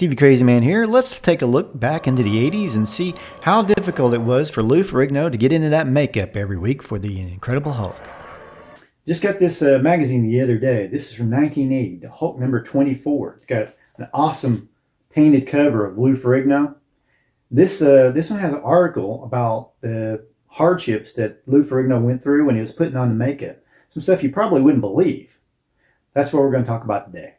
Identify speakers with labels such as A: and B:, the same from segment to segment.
A: TV Crazy Man here. Let's take a look back into the 80s and see how difficult it was for Lou Ferrigno to get into that makeup every week for the Incredible Hulk. Just got this magazine the other day. This is from 1980, the Hulk number 24. It's got an awesome painted cover of Lou Ferrigno. This one has an article about the hardships that Lou Ferrigno went through when he was putting on the makeup. Some stuff you probably wouldn't believe. That's what we're going to talk about today.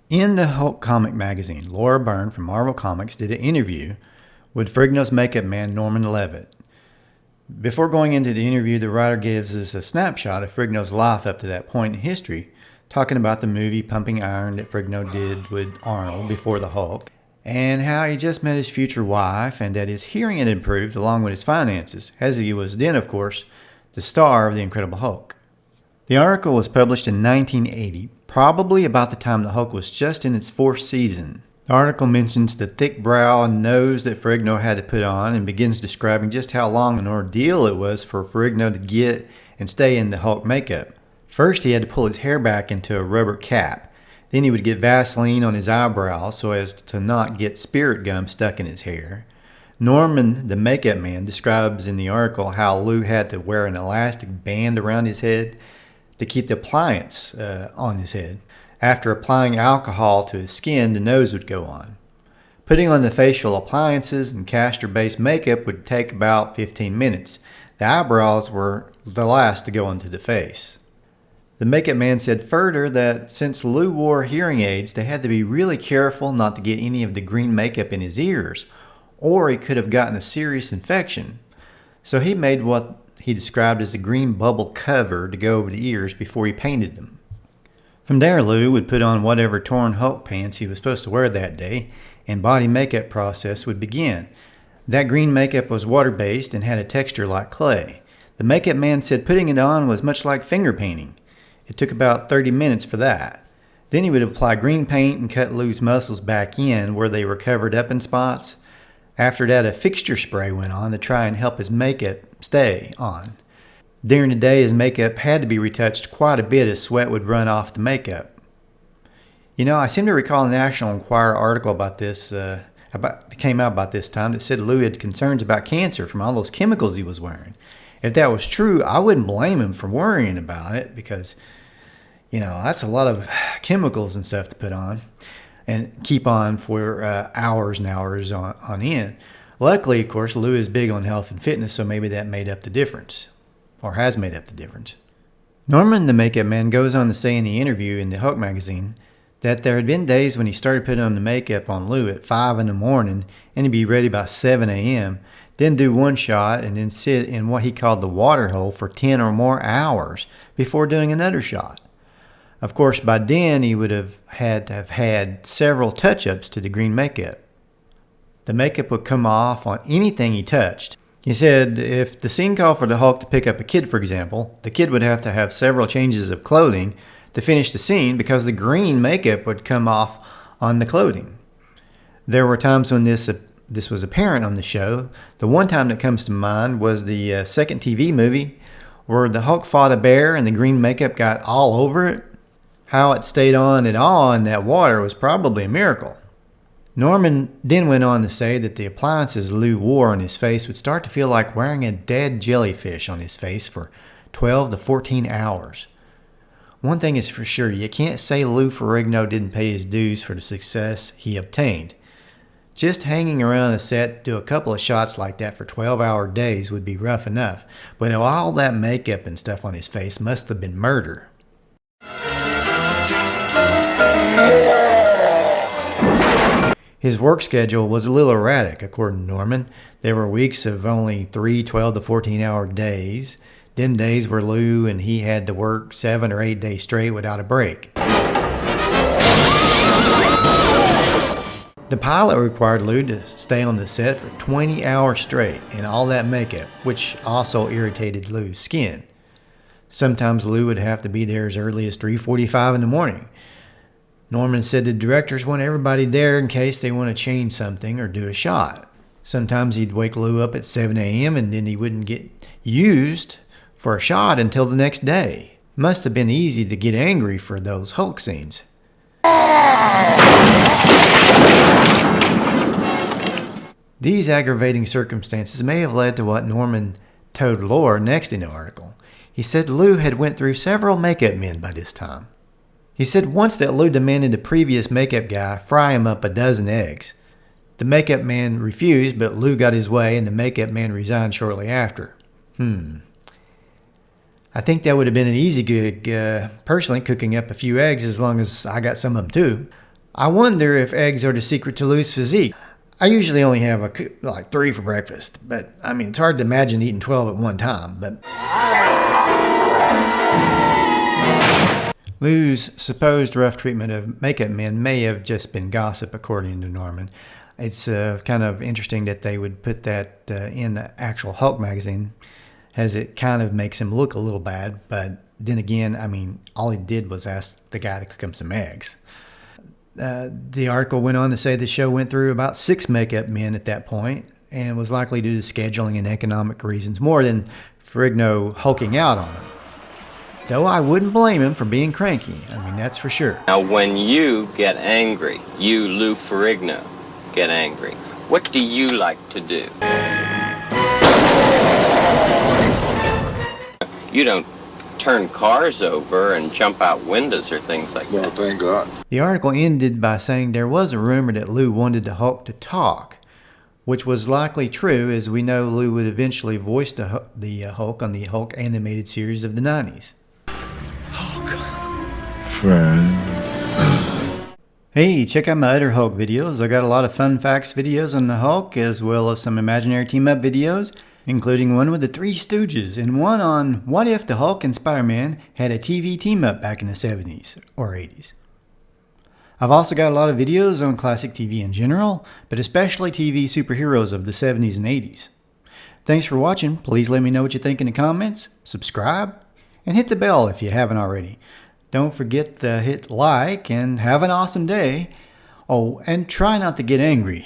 A: In the Hulk comic magazine, Lora Byrne from Marvel Comics did an interview with Ferrigno's makeup man, Norman Leavitt. Before going into the interview, the writer gives us a snapshot of Ferrigno's life up to that point in history, talking about the movie Pumping Iron that Ferrigno did with Arnold before the Hulk, and how he just met his future wife and that his hearing had improved along with his finances, as he was then, of course, the star of the Incredible Hulk. The article was published in 1980, probably about the time the Hulk was just in its fourth season. The article mentions the thick brow and nose that Ferrigno had to put on and begins describing just how long an ordeal it was for Ferrigno to get and stay in the Hulk makeup. First, he had to pull his hair back into a rubber cap. Then he would get Vaseline on his eyebrows so as to not get spirit gum stuck in his hair. Norman, the makeup man, describes in the article how Lou had to wear an elastic band around his head to keep the appliance on his head. After applying alcohol to his skin, the nose would go on. Putting on the facial appliances and castor-based makeup would take about 15 minutes. The eyebrows were the last to go onto the face. The makeup man said further that since Lou wore hearing aids, they had to be really careful not to get any of the green makeup in his ears, or he could have gotten a serious infection. So he made what he described as a green bubble cover to go over the ears before he painted them. From there, Lou would put on whatever torn Hulk pants he was supposed to wear that day, and body makeup process would begin. That green makeup was water-based and had a texture like clay. The makeup man said putting it on was much like finger painting. It took about 30 minutes for that. Then he would apply green paint and cut Lou's muscles back in where they were covered up in spots. After that, a fixture spray went on to try and help his makeup stay on. During the day, his makeup had to be retouched quite a bit as sweat would run off the makeup. I seem to recall a National Enquirer article about this, that came out about this time that said Lou had concerns about cancer from all those chemicals he was wearing. If that was true, I wouldn't blame him for worrying about it because, that's a lot of chemicals and stuff to put on and keep on for hours and hours on end. Luckily, of course, Lou is big on health and fitness, so maybe that made up the difference, or has made up the difference. Norman, the makeup man, goes on to say in the interview in the Hulk magazine that there had been days when he started putting on the makeup on Lou at 5 in the morning and he'd be ready by 7 a.m., then do one shot and then sit in what he called the water hole for 10 or more hours before doing another shot. Of course, by then he would have had several touch-ups to the green makeup. The makeup would come off on anything he touched. He said if the scene called for the Hulk to pick up a kid, for example, the kid would have to have several changes of clothing to finish the scene because the green makeup would come off on the clothing. There were times when this was apparent on the show. The one time that comes to mind was the second TV movie where the Hulk fought a bear and the green makeup got all over it. How it stayed on at all in that water was probably a miracle. Norman then went on to say that the appliances Lou wore on his face would start to feel like wearing a dead jellyfish on his face for 12 to 14 hours. One thing is for sure, you can't say Lou Ferrigno didn't pay his dues for the success he obtained. Just hanging around a set to do a couple of shots like that for 12-hour days would be rough enough, but all that makeup and stuff on his face must have been murder. His work schedule was a little erratic, according to Norman. There were weeks of only 3 12 to 14-hour days, then days where Lou and he had to work 7 or 8 days straight without a break. The pilot required Lou to stay on the set for 20 hours straight in all that makeup, which also irritated Lou's skin. Sometimes Lou would have to be there as early as 3:45 in the morning. Norman said the directors want everybody there in case they want to change something or do a shot. Sometimes he'd wake Lou up at 7 a.m. and then he wouldn't get used for a shot until the next day. Must have been easy to get angry for those Hulk scenes. These aggravating circumstances may have led to what Norman told Lora next in the article. He said Lou had went through several makeup men by this time. He said once that Lou demanded the previous makeup guy fry him up a dozen eggs. The makeup man refused, but Lou got his way and the makeup man resigned shortly after. I think that would have been an easy gig, personally, cooking up a few eggs as long as I got some of them too. I wonder if eggs are the secret to Lou's physique. I usually only have like 3 for breakfast, but I mean, it's hard to imagine eating 12 at one time, but Lou's supposed rough treatment of makeup men may have just been gossip, according to Norman. It's kind of interesting that they would put that in the actual Hulk magazine, as it kind of makes him look a little bad, but then again, I mean, all he did was ask the guy to cook him some eggs. The article went on to say the show went through about 6 makeup men at that point, and was likely due to scheduling and economic reasons more than Ferrigno hulking out on him. Though I wouldn't blame him for being cranky. I mean, that's for sure.
B: Now, when you get angry, you, Lou Ferrigno, get angry, what do you like to do? You don't turn cars over and jump out windows or things like that.
C: Well, thank God.
A: The article ended by saying there was a rumor that Lou wanted the Hulk to talk, which was likely true, as we know Lou would eventually voice the Hulk on the Hulk animated series of the 90s.
C: Friend.
A: Hey, check out my other Hulk videos. I got a lot of fun facts videos on the Hulk, as well as some imaginary team-up videos, including one with the Three Stooges, and one on what if the Hulk and Spider-Man had a TV team-up back in the 70s or 80s. I've also got a lot of videos on classic TV in general, but especially TV superheroes of the 70s and 80s. Thanks for watching. Please let me know what you think in the comments, subscribe, and hit the bell if you haven't already. Don't forget to hit like and have an awesome day. Oh, and try not to get angry.